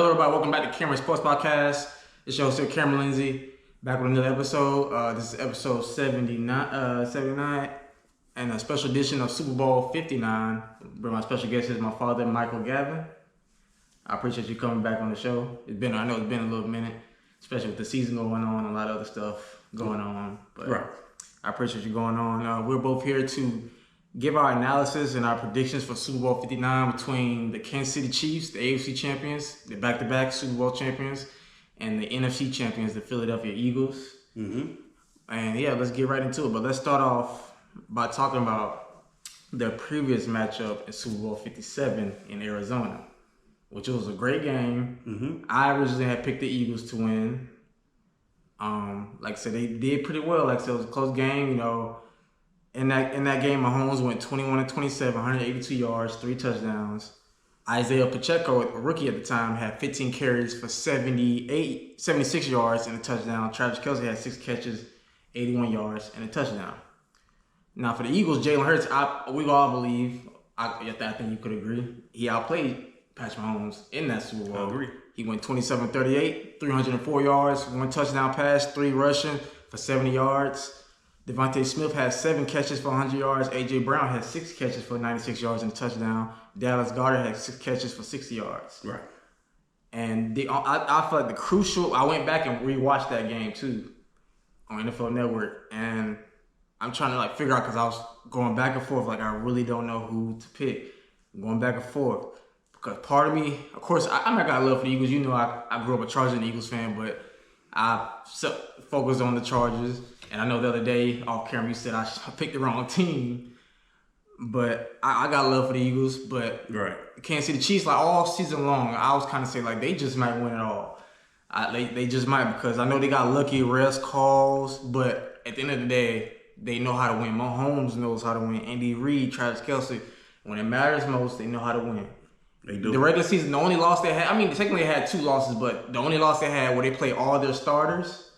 Hello, everybody. Welcome back to Cameron Sports Podcast. It's your host here, Cameron Lindsay, back with another episode. This is episode 79, and a special edition of Super Bowl 59. Where my special guest is my father, Michael Gavin. I appreciate you coming back on the show. I know it's been a little minute, especially with the season going on, a lot of other stuff going on. But right. I appreciate you going on. We're both here to give our analysis and our predictions for Super Bowl 59 between the Kansas City Chiefs, the AFC champions, the back-to-back Super Bowl champions, and the NFC champions, the Philadelphia Eagles. Mm-hmm. And yeah, let's get right into it. But let's start off by talking about the previous matchup in Super Bowl 57 in Arizona, which was a great game. Mm-hmm. I originally had picked the Eagles to win. Like I said, they did pretty well. Like I said, it was a close game, In that game, Mahomes went 21-27, 182 yards, 3 touchdowns. Isaiah Pacheco, a rookie at the time, had 15 carries for 76 yards and a touchdown. Travis Kelce had 6 catches, 81 yards, and a touchdown. Now, for the Eagles, Jalen Hurts, we all believe, I think you could agree, he outplayed Patrick Mahomes in that Super Bowl. I agree. He went 27-38, 304 yards, 1 touchdown pass, 3 rushing for 70 yards. Devontae Smith had 7 catches for 100 yards. A.J. Brown had 6 catches for 96 yards and a touchdown. Dallas Goedert had 6 catches for 60 yards. Right. And I felt like I went back and rewatched that game too on NFL Network. And I'm trying to figure out, because I was going back and forth. I really don't know who to pick. I'm going back and forth. Because part of me, of course, I'm not got love for the Eagles. I grew up a Chargers and Eagles fan, but I focused on the Chargers. And I know the other day off camera you said I picked the wrong team, but I got love for the Eagles. But right. Kansas City Chiefs, all season long, I was kind of saying they just might win it all. They just might, because I know they got lucky refs calls, but at the end of the day, they know how to win. Mahomes knows how to win. Andy Reid, Travis Kelce, when it matters most, they know how to win. They do. The regular season, the only loss they had, technically they had 2 losses, but the only loss they had where they played all their starters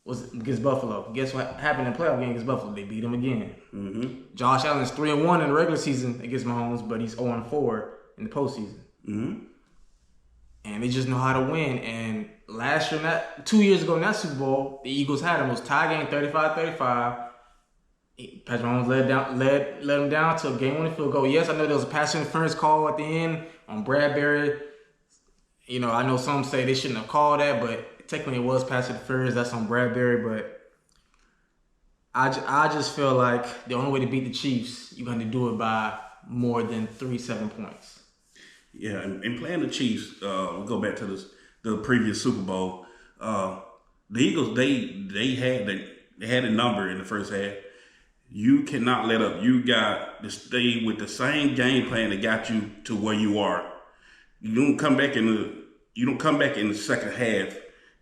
was against Buffalo. Guess what happened in the playoff game against Buffalo? They beat them again. Mm-hmm. Josh Allen's 3-1 in the regular season against Mahomes, but he's 0-4 in the postseason. Mm-hmm. And they just know how to win. And 2 years ago in that Super Bowl, the Eagles had them. It was tie game 35-35. Patrick Mahomes led them down to a game-winning field goal. Yes, I know there was a pass interference call at the end on Bradbury. I know some say they shouldn't have called that, but technically it was pass interference. That's on Bradbury, but I just feel like the only way to beat the Chiefs, you're going to do it by more than 7 points. Yeah, and playing the Chiefs, we'll go back to the previous Super Bowl. The Eagles, they had a number in the first half. You cannot let up. You got to stay with the same game plan that got you to where you are. You don't come back in the second half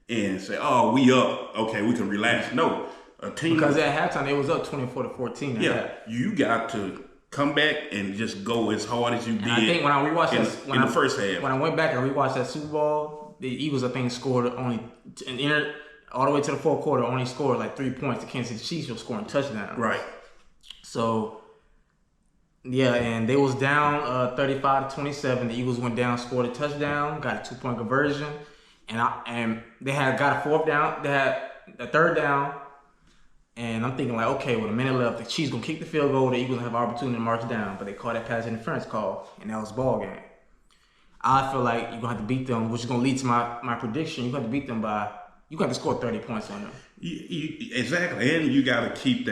and say, "Oh, we up. Okay, we can relax." No, a team, because at halftime they was up 24-14. Yeah, you got to come back and just go as hard as you did. I think when I rewatched in the first half, when I went back and rewatched that Super Bowl, the Eagles scored only all the way to the fourth quarter, only scored 3 points. The Kansas City Chiefs were scoring touchdowns. Right. So yeah, and they was down 35-27. The Eagles went down, scored a touchdown, got a 2-point conversion. And they had got a fourth down. They had a third down. And I'm thinking okay, with a minute left, the Chiefs gonna kick the field goal. The Eagles have an opportunity to march down, but they called that pass interference call, and that was ball game. I feel like you're gonna have to beat them, which is gonna lead to my prediction. You're gonna have to beat them you got to score 30 points on them. Exactly, and you got to keep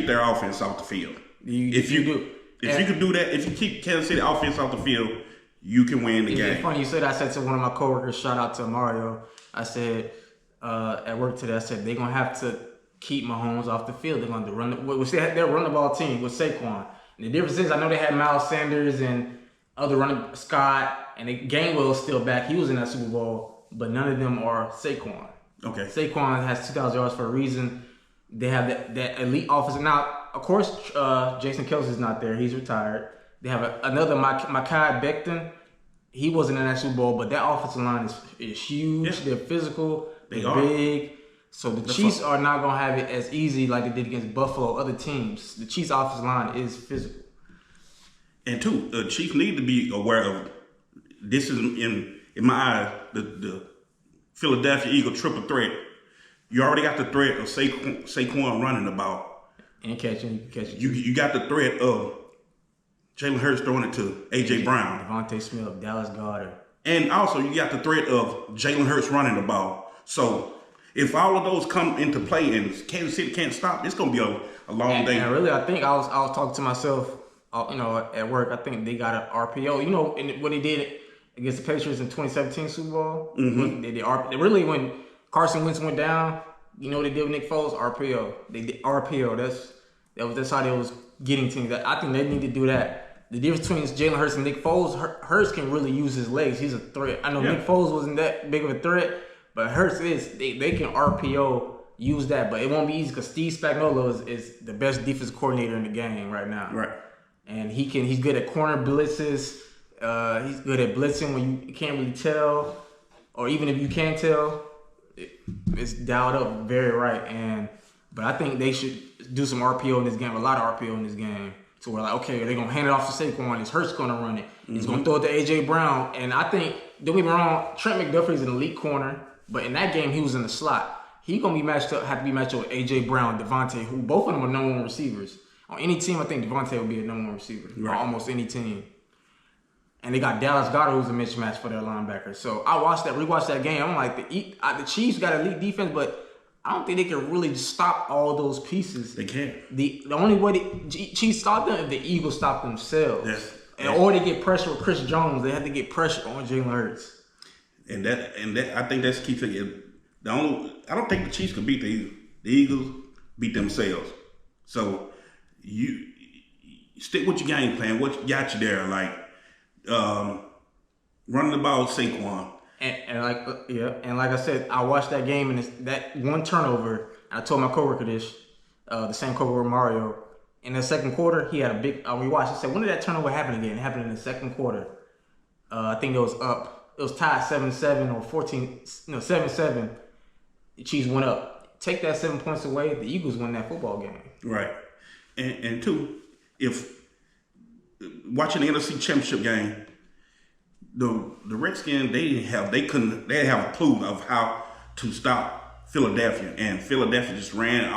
their offense off the field. If you can do that, if you keep Kansas City offense off the field, you can win the game. It's funny you said. I said to one of my coworkers, shout out to Mario. I said at work today, I said they're gonna have to keep Mahomes off the field. They're going to run. They're a run the ball team with Saqoun. And the difference is, I know they had Miles Sanders and other running Scott, and Gainwell's still back. He was in that Super Bowl, but none of them are Saqoun. Okay. Saqoun has 2,000 yards for a reason. They have that elite offense. Now, of course, Jason Kelce's not there. He's retired. They have another Mekhi Becton. He wasn't in that Super Bowl, but that offensive line is huge. Yeah. They're physical. They're big. So the Chiefs are not going to have it as easy like they did against Buffalo, other teams. The Chiefs' offensive line is physical. And two, the Chiefs need to be aware of this is in my eyes the Philadelphia Eagle triple threat. You already got the threat of Saqoun running the ball. And catching. You got the threat of Jalen Hurts throwing it to A.J. Brown. Devontae Smith, Dallas Goedert. And also you got the threat of Jalen Hurts running the ball. So if all of those come into play and Kansas City can't stop, it's going to be a long day. And really, I think I was talking to myself, at work. I think they got an RPO. And what they did against the Patriots in 2017 Super Bowl. Mm-hmm. They really, when Carson Wentz went down, they did with Nick Foles? RPO. They did RPO. That's how they was getting teams. I think they need to do that. The difference between Jalen Hurts and Nick Foles, Hurts can really use his legs. He's a threat. I know Nick Foles wasn't that big of a threat, but Hurts is. They can RPO, use that, but it won't be easy because Steve Spagnuolo is the best defensive coordinator in the game right now. Right. And he's good at corner blitzes. He's good at blitzing when you can't really tell, or even if you can tell, it's dialed up very right. But I think they should do some RPO in this game, a lot of RPO in this game. So we're like, okay, they're going to hand it off to Saqoun. Is Hurts going to run it? He's going to throw it to A.J. Brown. And I think, don't get me wrong, Trent McDuffie is an elite corner. But in that game, he was in the slot. He's going to have to be matched up with A.J. Brown, Devontae, who both of them are number one receivers. On any team, I think Devontae would be a number one receiver. Right. On almost any team. And they got Dallas Goedert, who's a mismatch for their linebacker. So I rewatched that game. I'm like, the Chiefs got elite defense, but I don't think they can really stop all those pieces. They can't. The only way the Chiefs stop them is the Eagles stop themselves. Yes. Or they get pressure with Chris Jones. They have to get pressure on Jalen Hurts. And that I think that's key thing. I don't think the Chiefs can beat the Eagles. The Eagles beat themselves. So you stick with your game plan. What got you there? Like running the ball with Saqoun. And like I said, I watched that game and that one turnover. And I told my coworker this, the same coworker Mario. In the second quarter, he had a big. We watched. I said, when did that turnover happen again? It happened in the second quarter. I think it was up. It was tied 7-7 or 7-7. The Chiefs went up. Take that 7 points away, the Eagles win that football game. Right. And two, if watching the NFC Championship game. The Redskins, they didn't have a clue of how to stop Philadelphia, and Philadelphia just ran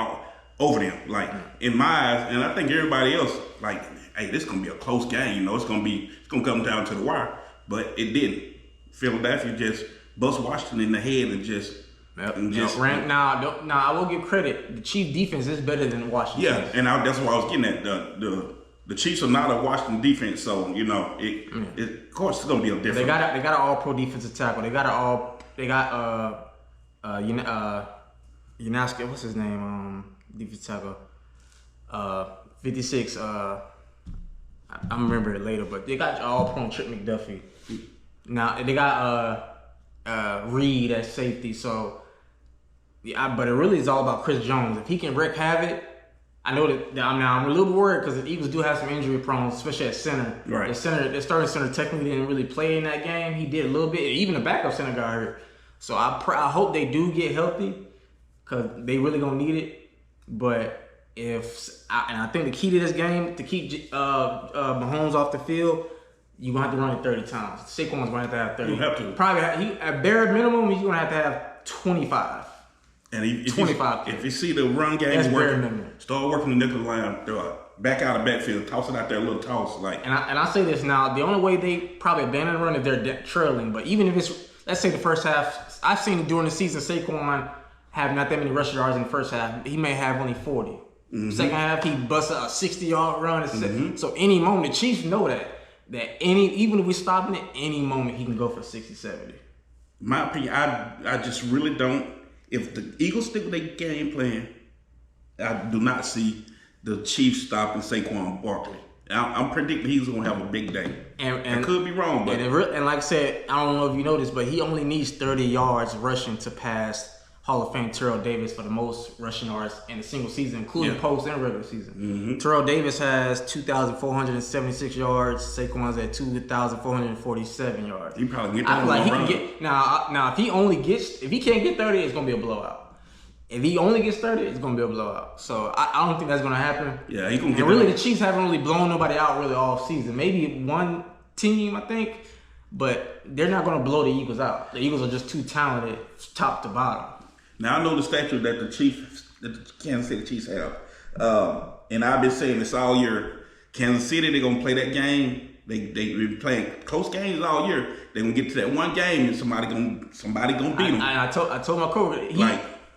over them. Like in my eyes, and I think everybody else, like, hey, this is gonna be a close game. It's gonna come down to the wire, but it didn't. Philadelphia just bust Washington in the head and just. Yep. Now, I will give credit. The Chiefs defense is better than Washington. Yeah, and that's what I was getting at. The Chiefs are not a Washington defense, so of course it's gonna be a different. They got an all-pro defensive tackle. They got Unaska, what's his name? Defensive tackle. 56. I remember it later, but they got all-pro Trent McDuffie. Now they got Reed at safety. So but it really is all about Chris Jones. If he can wreak havoc. I know that I'm a little worried because the Eagles do have some injury prone, especially at center. Right. The starting center technically didn't really play in that game. He did a little bit. Even the backup center got hurt. So I hope they do get healthy because they really gonna need it. But I think the key to this game to keep Mahomes off the field, you gonna have to run it 30 times. Saquon's gonna have to have 30. You have to. Probably at bare minimum, he's gonna have to have 25. And if you see the run game working, start working the nickel line, back out of backfield, toss it out there a little toss. And I say this now, the only way they probably abandon the run is they're trailing. But even if it's, let's say the first half, I've seen during the season Saqoun have not that many rush yards in the first half. He may have only 40. Mm-hmm. Second half, he busts a 60-yard run. Mm-hmm. So any moment, the Chiefs know that even if we're stopping it, any moment he can go for 60, 70. My opinion, I just really don't. If the Eagles stick with their game plan, I do not see the Chiefs stopping Saqoun Barkley. I'm predicting he's going to have a big day. And I could be wrong, but and like I said, I don't know if you noticed, but he only needs 30 yards rushing to pass Hall of Fame Terrell Davis for the most rushing yards in a single season, including post and regular season. Mm-hmm. Terrell Davis has 2,476 yards. Saquon's at 2,447 yards. He probably get that. I feel like he can get now. If he can't get 30, it's gonna be a blowout. If he only gets 30, it's gonna be a blowout. So I don't think that's gonna happen. Yeah, he gonna get. And really, the Chiefs haven't really blown nobody out really all season. Maybe one team, I think. but they're not going to blow the Eagles out. The Eagles are just too talented, top to bottom. Now I know the statue that the Kansas City Chiefs have, and I've been saying this all year. Kansas City, they're gonna play that game. They've been playing close games all year. They're gonna get to that one game, and somebody gonna beat them. I told my coach,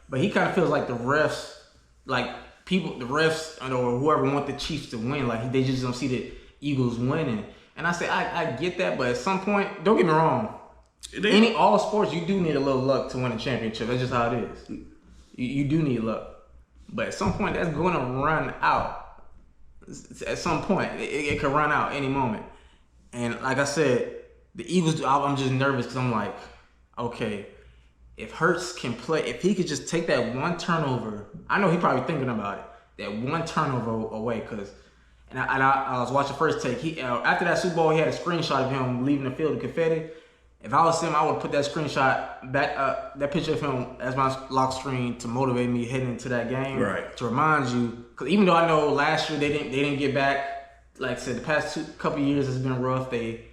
but he kind of feels like the refs, or whoever want the Chiefs to win, like they just don't see the Eagles winning. And I say I get that, but at some point, don't get me wrong. All sports, you do need a little luck to win a championship. That's just how it is. You do need luck, but at some point, that's going to run out. At some point, it could run out any moment. And like I said, the Eagles. I'm just nervous because I'm like, okay, if Hurts can play, if he could just take that one turnover, I know he's probably thinking about it. That one turnover away, because. And I was watching first take. After that Super Bowl, he had a screenshot of him leaving the field of confetti. If I was him, I would put that screenshot back, that picture of him as my lock screen to motivate me heading into that game. Right. To remind you, because even though I know last year they didn't get back. Like I said, the past couple years has been rough. They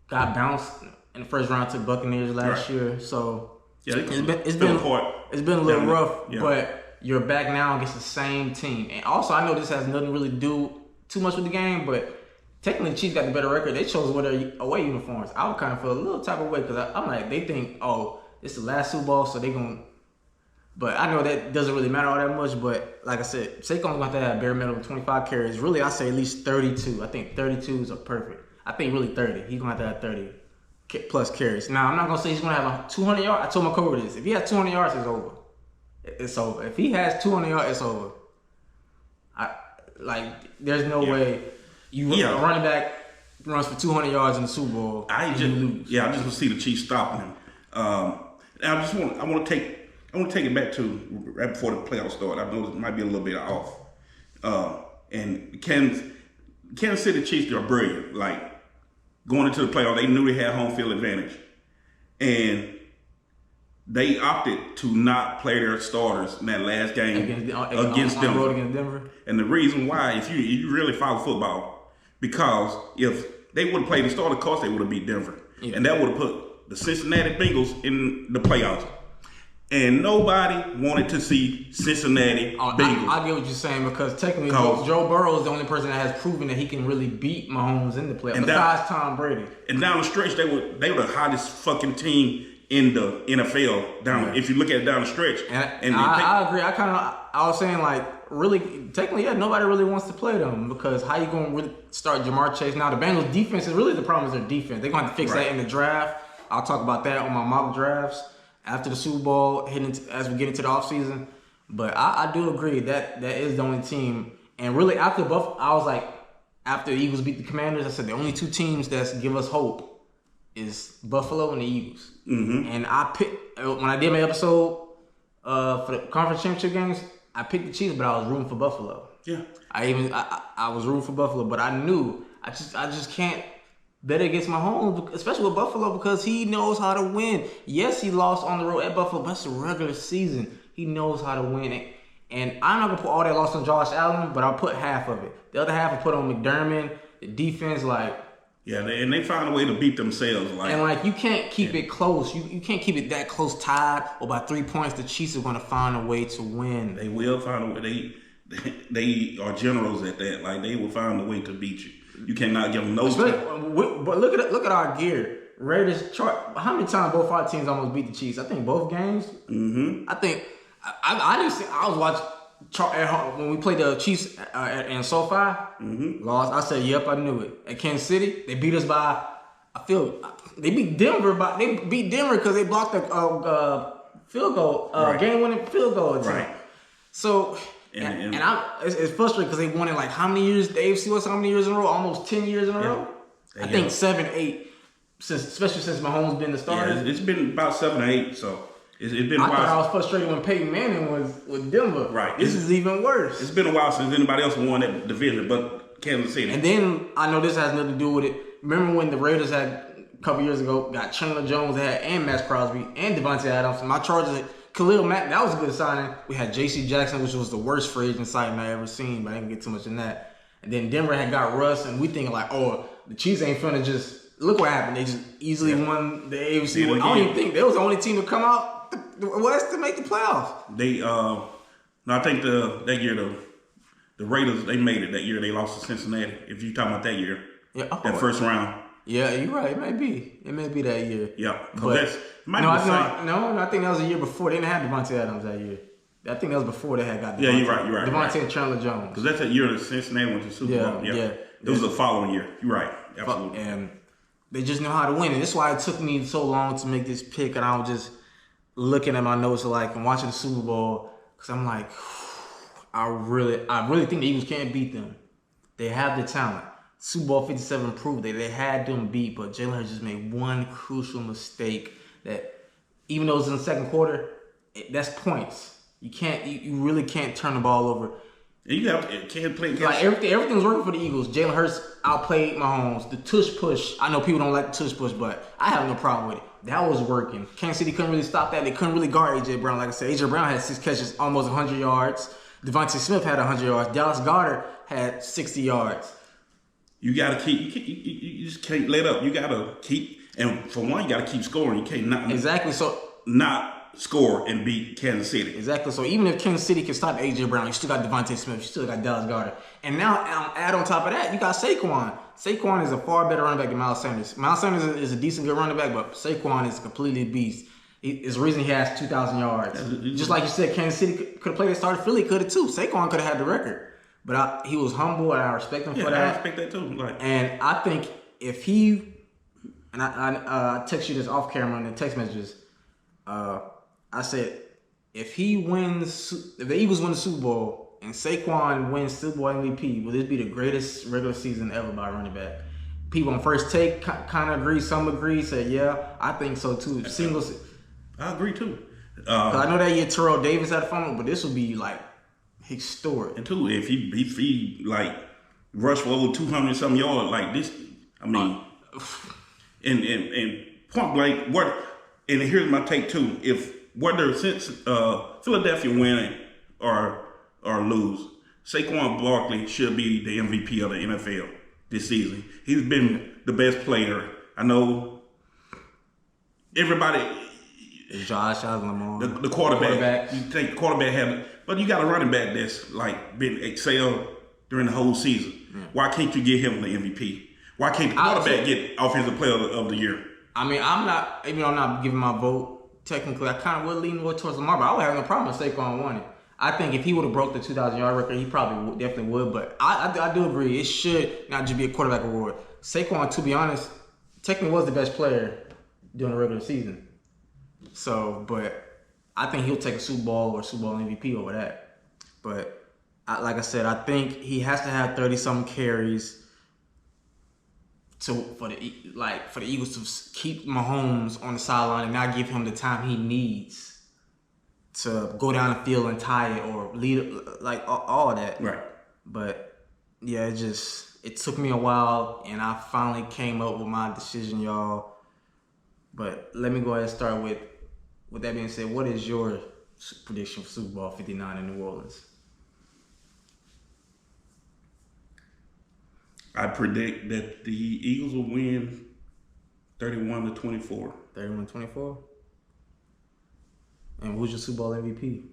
got bounced in the first round to Buccaneers last year. So yeah, it's been a little rough. Yeah. But you're back now against the same team. And also, I know this has nothing really to do too much with the game, but technically the Chiefs got the better record. They chose to wear their away uniforms. I would kind of feel a little type of way because I'm like, they think, oh, it's the last Super Bowl, so they're going to. But I know that doesn't really matter all that much. But like I said, Saqoun's going to have to have bare minimum 25 carries. Really, I say at least 32. I think 32s are perfect. I think really 30. He's going to have 30 plus carries. Now, I'm not going to say he's going to have 200 yards. I told my coach this. If he has 200 yards, it's over. It's over. If he has 200 yards, it's over. There's no way a running back runs for 200 yards in the Super Bowl. I just want to see the Chiefs stopping him. I want to take it back to right before the playoffs start. I know it might be a little bit off. And Kansas City Chiefs are brilliant. Like going into the playoffs, they knew they had home field advantage, and they opted to not play their starters in that last game against Denver. And the reason why, if you really follow football, because if they would have played the starter, of course they would have beat Denver. Yeah. And that would have put the Cincinnati Bengals in the playoffs. And nobody wanted to see Cincinnati Bengals. I get what you're saying, because technically Joe Burrow is the only person that has proven that he can really beat Mahomes in the playoffs, besides Tom Brady. And down the stretch, they were the hottest fucking team in the NFL if you look at it down the stretch. And I agree. I was saying, like, really, technically, nobody really wants to play them, because how you going to really start Jamar Chase? Now, the Bengals defense is really the problem is their defense. They're going to have to fix that in the draft. I'll talk about that on my mock drafts after the Super Bowl, as we get into the offseason. But I do agree that is the only team. And really, after Buffalo, I was like, after the Eagles beat the Commanders, I said the only two teams that give us hope is Buffalo and the Eagles. Mm-hmm. And I picked, when I did my episode for the conference championship games, I picked the Chiefs, but I was rooting for Buffalo. Yeah. I was rooting for Buffalo, but I knew I just can't bet against Mahomes, especially with Buffalo, because he knows how to win. Yes, he lost on the road at Buffalo, but it's a regular season. He knows how to win it. And I'm not gonna put all that loss on Josh Allen, but I'll put half of it. The other half I put on McDermott, the defense, and they found a way to beat themselves. You can't keep it close. You can't keep it that close tied, or by 3 points, the Chiefs are going to find a way to win. They will find a way. They are generals at that. Like, they will find a way to beat you. You cannot give them no time. But look at our gear. Raiders chart. How many times both our teams almost beat the Chiefs? I think both games. Mm-hmm. I think I didn't see. I was watching at home when we played the Chiefs in SoFi. Mm-hmm. Lost. I said, "Yep, I knew it." At Kansas City, they beat us by. They beat Denver because they blocked the field goal, game-winning field goal attempt. Right. So. It's frustrating because they won it like how many years? The AFC was how many years in a row? Almost 10 years in a row. I think 7, 8, especially since Mahomes been the starter. Yeah, it's been about 7 or 8. So it's been. I thought I was frustrated when Peyton Manning was with Denver. Right. This is even worse. It's been a while since anybody else won that division, but Kansas City. And then I know this has nothing to do with it. Remember when the Raiders had a couple years ago got Chandler Jones, and Max Crosby and Devontae Adams, and my Chargers. Khalil Mack, that was a good signing. We had J.C. Jackson, which was the worst free agent signing I ever seen, but I didn't get too much in that. And then Denver had got Russ, and we thinking like, oh, the Chiefs ain't finna just look what happened. They just easily won the AFC. I don't even think they was the only team to come out the West to make the playoffs. They, no, I think that year the Raiders, they made it that year. They lost to Cincinnati. If you're talking about that year, that first round. Yeah, you're right. It may be that year. Yeah, but I think that was the year before. They didn't have Devontae Adams that year. I think that was before they had got Devontae. Yeah, you're right. Devontae and Chandler Jones. Because that's that year that Cincinnati went to the Super Bowl. Yeah. It was the following year. You're right. Absolutely. And they just know how to win. And that's why it took me so long to make this pick. And I was just looking at my notes and watching the Super Bowl. Because I'm like, I really think the Eagles can't beat them. They have the talent. Super Bowl 57 proved that they had them beat. But Jalen Hurts just made one crucial mistake that even though it was in the second quarter, that's points. You really can't turn the ball over. And you can't play against everything was working for the Eagles. Jalen Hurts outplayed Mahomes. The tush push. I know people don't like the tush push, but I have no problem with it. That was working. Kansas City couldn't really stop that. They couldn't really guard A.J. Brown. Like I said, A.J. Brown had 6 catches, almost 100 yards. Devontae Smith had 100 yards. Dallas Goedert had 60 yards. You gotta keep. You just can't let up. You gotta keep. And for one, you gotta keep scoring. You can't not score and beat Kansas City. Exactly. So even if Kansas City can stop A.J. Brown, you still got Devontae Smith, you still got Dallas Goedert. And now add on top of that, you got Saqoun. Saqoun is a far better running back than Miles Sanders. Miles Sanders is a decent good running back, but Saqoun is a completely beast. It's the reason he has 2,000 yards. Just like you said, Kansas City could have played that started. Philly could have too. Saqoun could have had the record. But he was humble, and I respect him for that. I respect that too. And I think if he, and I text you this off camera in the text messages, I said, if the Eagles win the Super Bowl and Saqoun wins Super Bowl MVP, will this be the greatest regular season ever by a running back? People on first take kind of agree, some agree, said, yeah, I think so too. I agree too. I know that year Terrell Davis had a fumble, but this will be like historic. And two, if he rushed for over 200 some yards like this, I mean, and point blank, and here's my take too. Whether since Philadelphia win or lose, Saquon Barkley should be the MVP of the NFL this season. He's been the best player. I know everybody. Josh Allen, the quarterback. You think the quarterback but you got a running back that's been excelled during the whole season. Yeah. Why can't you give him the MVP? Why can't the quarterback get Offensive Player of the Year? I mean, I'm not giving my vote. Technically, I kind of would lean more towards Lamar, but I would have no problem if Saquon won it. I think if he would have broke the 2,000-yard record, he probably definitely would. But I do agree, it should not just be a quarterback award. Saquon, to be honest, technically was the best player during the regular season. So, but I think he'll take a Super Bowl or Super Bowl MVP over that. But like I said, I think he has to have 30-something carries for the Eagles to keep Mahomes on the sideline and not give him the time he needs to go down the field and tie it or lead, all of that. Right. But yeah, it took me a while, and I finally came up with my decision, y'all. But let me go ahead and start with that being said, what is your prediction for Super Bowl 59 in New Orleans? I predict that the Eagles will win 31-24. 31-24? And who's your Super Bowl MVP?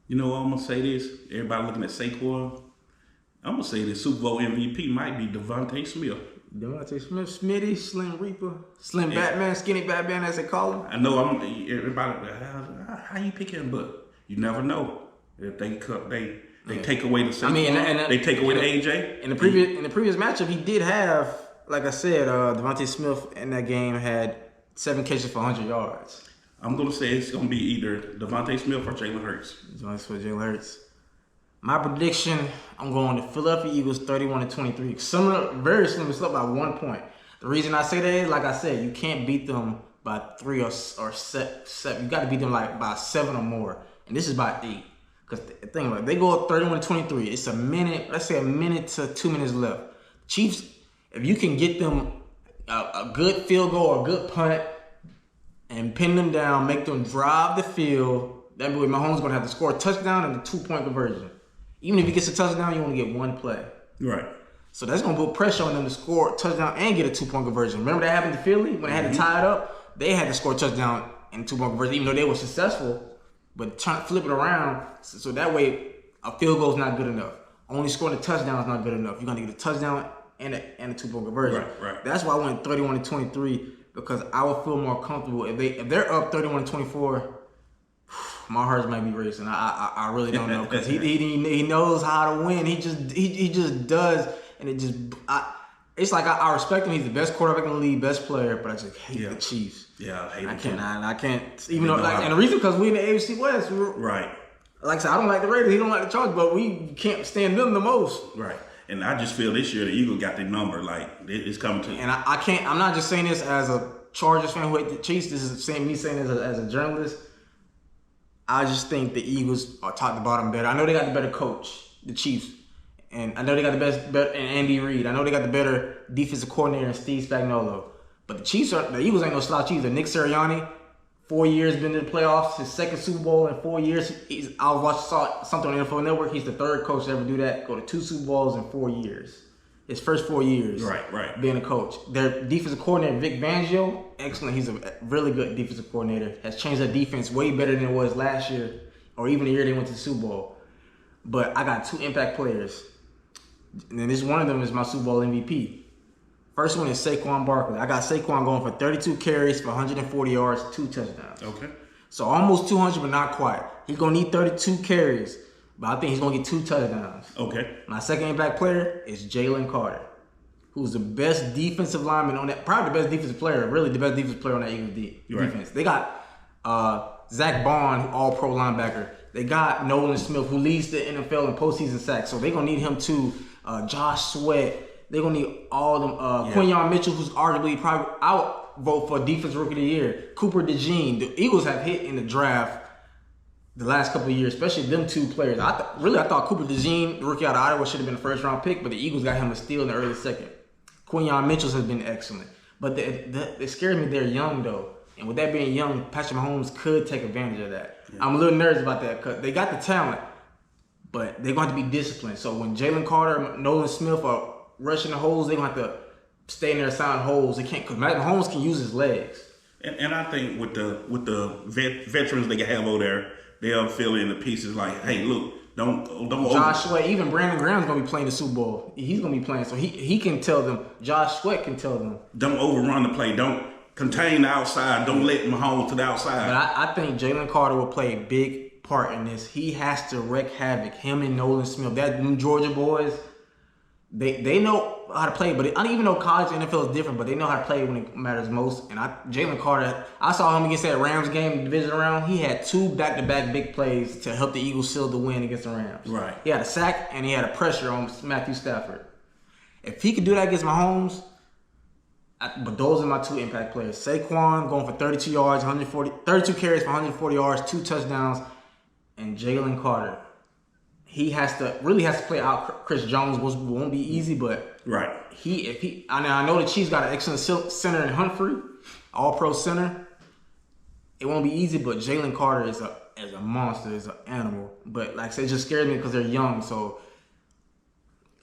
You know, I'm going to say this. Everybody looking at Saqoun. I'm going to say the Super Bowl MVP might be Devontae Smith. Devontae Smith, Smitty, Slim Reaper, Slim Batman, Skinny Batman, as they call him. I know everybody, how you pick him, but you never know. If they take away the Saqoun, they take away the AJ. In the previous matchup, he did have, like I said, Devontae Smith in that game had 7 catches for 100 yards. I'm going to say it's going to be either Devontae Smith or Jalen Hurts. Jalen Hurts. My prediction, I'm going to Philadelphia Eagles 31-23. Very similar, still by 1 point. The reason I say that is, like I said, you can't beat them by 3 or 7. You got to beat them by 7 or more. And this is by 8. Because think about it, they go up 31-23. It's a minute, let's say a minute to 2 minutes left. Chiefs, if you can get them a good field goal or a good punt and pin them down, make them drive the field, that way Mahomes is going to have to score a touchdown and a 2-point conversion. Even if he gets a touchdown, you only get one play. Right. So that's going to put pressure on them to score a touchdown and get a 2-point conversion. Remember that happened to Philly when they had to tie it up? They had to score a touchdown and 2-point conversion, even though they were successful. But trying to flip it around, so that way a field goal is not good enough. Only scoring a touchdown is not good enough. You're going to get a touchdown and a 2-point conversion. Right. That's why I went 31-23 because I would feel more comfortable if they're up 31-24. My heart might be racing. I really don't know because he knows how to win. He just does, and it's like I respect him. He's the best quarterback in the league, best player, but I just hate the Chiefs. Yeah, I hate them. I can't. Even though, and the reason because we in the AFC West, right. Like I said, I don't like the Raiders. He don't like the Chargers, but we can't stand them the most. Right. And I just feel this year the Eagles got the number. Like it's coming to. And I can't. I'm not just saying this as a Chargers fan who hate the Chiefs. This is me saying this as a journalist. I just think the Eagles are top to bottom better. I know they got the better coach, the Chiefs. And I know they got the best and Andy Reid. I know they got the better defensive coordinator in Steve Spagnuolo. But the Eagles ain't no slouch either. Nick Sirianni, 4 years been to the playoffs, his second Super Bowl in 4 years. Saw something on the NFL Network. He's the third coach to ever do that. Go to 2 Super Bowls in 4 years. His first 4 years, right, being a coach. Their defensive coordinator, Vic Fangio, excellent. He's a really good defensive coordinator. Has changed their defense way better than it was last year, or even the year they went to the Super Bowl. But I got 2 impact players, and this one of them is my Super Bowl MVP. First one is Saqoun Barkley. I got Saqoun going for 32 carries for 140 yards, 2 touchdowns. Okay. So almost 200, but not quite. He's gonna need 32 carries. But I think he's going to get 2 touchdowns. Okay. My second impact player is Jalen Carter, who's the best defensive lineman on that, probably the best defensive player, really the best defensive player on that Eagles defense. They got Zach Bond, all-pro linebacker. They got Nolan Smith, who leads the NFL in postseason sacks. So they're going to need him too. Josh Sweat. They're going to need all of them. Quinyon Mitchell, who's arguably probably out vote for Defensive Rookie of the Year. Cooper DeJean. The Eagles have hit in the draft the last couple of years, especially them 2 players. I thought Cooper DeJean, the rookie out of Iowa, should have been a first-round pick, but the Eagles got him a steal in the early second. Quinyon Mitchell has been excellent. But it scares me they're young, though. And with that being young, Patrick Mahomes could take advantage of that. Yeah. I'm a little nervous about that because they got the talent, but they're going to have to be disciplined. So when Jalen Carter, Nolan Smith are rushing the holes, they're going to have to stay in their assigned holes. They can't, because Mahomes can use his legs. And I think with the veterans they can have over there, they'll fill in the pieces like, hey, look, don't Josh Sweat, even Brandon Graham's gonna be playing the Super Bowl. He's gonna be playing, so he can tell them. Josh Sweat can tell them. Don't overrun the play. Don't contain the outside. Don't let Mahomes to the outside. But I think Jalen Carter will play a big part in this. He has to wreak havoc. Him and Nolan Smith, that New Georgia boys, they know how to play. But I don't even know college and NFL is different, but they know how to play when it matters most. And Jalen Carter, I saw him against that Rams game, division round. He had 2 back-to-back big plays to help the Eagles seal the win against the Rams. Right. He had a sack and he had a pressure on Matthew Stafford. If he could do that against Mahomes, but those are my 2 impact players. Saqoun going for 32 yards, 32 carries for 140 yards, 2 touchdowns, and Jalen Carter. He has to play out Chris Jones, which won't be easy, but right. I know the Chiefs got an excellent center in Humphrey, all-pro center. It won't be easy, but Jalen Carter is a monster, is an animal. But like I said, it just scares me because they're young. So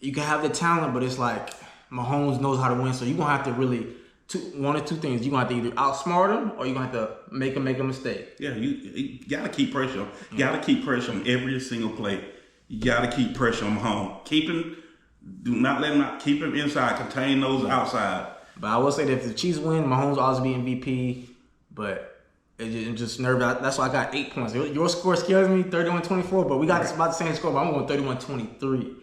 you can have the talent, but it's like Mahomes knows how to win. So you're gonna have to really one or two things. You're gonna have to either outsmart him or you're gonna have to make him make a mistake. Yeah, you gotta keep pressure on. You gotta keep pressure on every single play. You gotta keep pressure on Mahomes. Do not let him keep him inside. Contain those outside. But I will say that if the Chiefs win, Mahomes will always be MVP. But it's just nervous. That's why I got 8 points. Your score scares me, 31-24. But we got about the same score. But I'm going 31-23.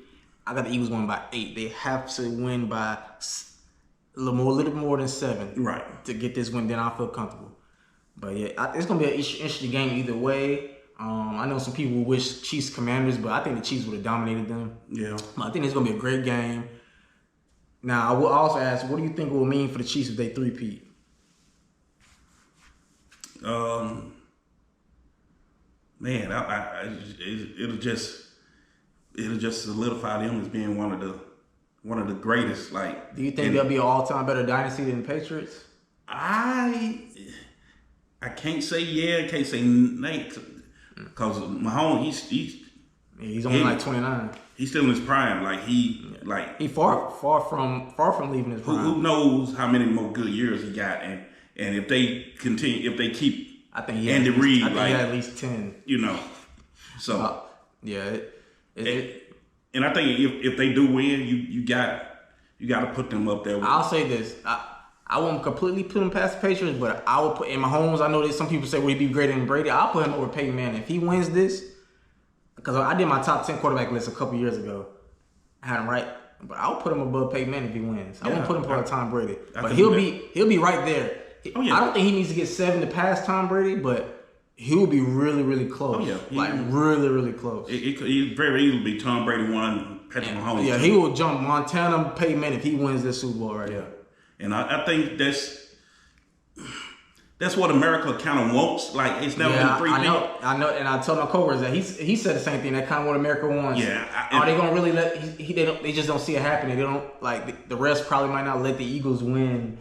I got the Eagles winning by 8. They have to win by a little more than 7, right, to get this win. Then I feel comfortable. But yeah, it's gonna be an interesting game either way. I know some people wish Chiefs Commanders, but I think the Chiefs would have dominated them. Yeah. I think it's going to be a great game. Now, I will also ask, what do you think it will mean for the Chiefs if they three-peat? Man, it'll just solidify them as being one of the greatest. Like, do you think they'll be an all-time better dynasty than the Patriots? I can't say yeah, can't say nay. Because Mahomes, Yeah, he's only like 29. He's still in his prime. Like he far from leaving his prime. Who knows how many more good years he got, and if they continue, if they keep, I think he Andy Reid, he had at least 10. You know, so yeah. And I think if they do win, you got to put them up there. I'll say this. I won't completely put him past the Patriots, but I will put in Mahomes. I know that some people say would he be greater than Brady. I'll put him over Peyton Manning if he wins this. Because I did my top 10 quarterback list a couple years ago. I had him right, but I'll put him above Peyton Manning if he wins. I won't put him above Tom Brady, but he'll be right there. Oh, yeah. I don't think he needs to get 7 to pass Tom Brady, but he'll be really, really close. Oh, yeah. Like really, really close. It very easily be Tom Brady 1, Patrick Mahomes. Yeah, he will jump Montana, Peyton Manning if he wins this Super Bowl right here. And I think that's what America kind of wants. Like, it's never been 3 people. I know, and I tell my coworkers that he said the same thing. That kind of what America wants. Yeah, are they gonna really let? They just don't see it happening. They don't like the rest. Probably might not let the Eagles win.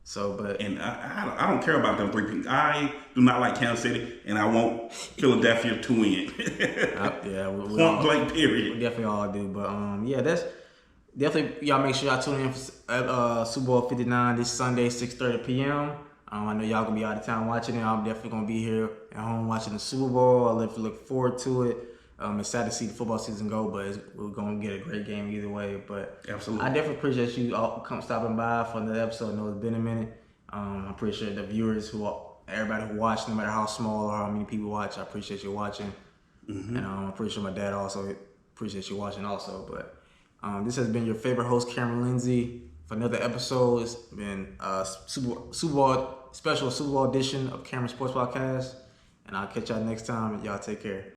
So, but I don't care about them 3 people. I do not like Kansas City, and I want Philadelphia to win. Yeah, we point blank period. We definitely all do. But yeah, that's definitely y'all make sure y'all tune in for Super Bowl 59 this Sunday 6:30 p.m. I know y'all gonna be out of town watching it. I'm definitely gonna be here at home watching the Super Bowl. I look forward to it. It's sad to see the football season go, but we're gonna get a great game either way. But absolutely, I definitely appreciate you all stopping by for another episode. I know it's been a minute. I appreciate the viewers everybody who watched, no matter how small or how many people watch. I appreciate you watching, and I'm pretty sure my dad also appreciates you watching also. But this has been your favorite host, Cameron Lindsay, for another episode. It's been Super Bowl special Super Bowl edition of Cameron Sports Podcast, and I'll catch y'all next time. Y'all take care.